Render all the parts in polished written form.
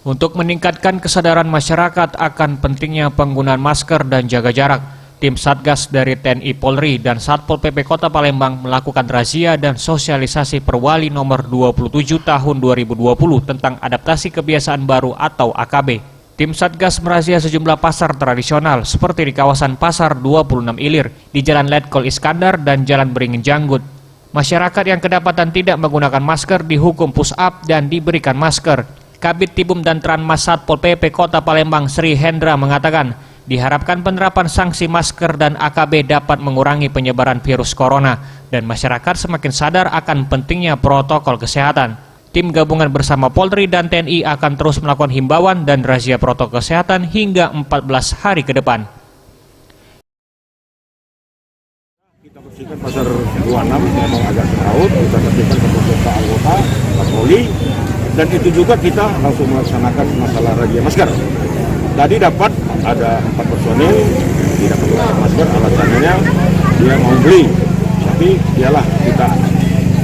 Untuk meningkatkan kesadaran masyarakat akan pentingnya penggunaan masker dan jaga jarak, tim Satgas dari TNI Polri dan Satpol PP Kota Palembang melakukan razia dan sosialisasi Perwali nomor 27 tahun 2020 tentang adaptasi kebiasaan baru atau AKB. Tim Satgas merazia sejumlah pasar tradisional seperti di kawasan Pasar 26 Ilir, di Jalan Letkol Iskandar dan Jalan Beringin Janggut. Masyarakat yang kedapatan tidak menggunakan masker dihukum push up dan diberikan masker. Kabid Tibum dan Tranmas Satpol PP Kota Palembang Sri Hendra mengatakan, diharapkan penerapan sanksi masker dan AKB dapat mengurangi penyebaran virus corona dan masyarakat semakin sadar akan pentingnya protokol kesehatan. Tim gabungan bersama Polri dan TNI akan terus melakukan himbauan dan razia protokol kesehatan hingga 14 hari ke depan. Kita bersihkan pasar 26 memang agak seraut, kita bersihkan ke anggota patroli, dan itu juga kita langsung melaksanakan masalah razia masker. Tadi dapat ada 4 personil tidak menggunakan masker, alasannya dia mau beli, tapi dialah kita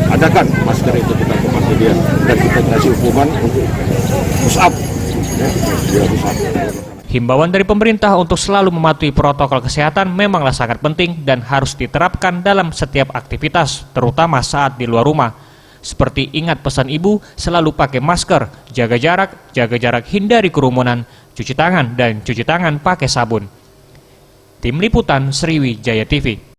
adakan masker itu kita kepada dia dan kita kasih hukuman untuk push up, ya, dia push up. Himbauan dari pemerintah untuk selalu mematuhi protokol kesehatan memanglah sangat penting dan harus diterapkan dalam setiap aktivitas, terutama saat di luar rumah. Seperti ingat pesan ibu, selalu pakai masker, jaga jarak hindari kerumunan, cuci tangan pakai sabun. Tim Liputan Sriwijaya TV.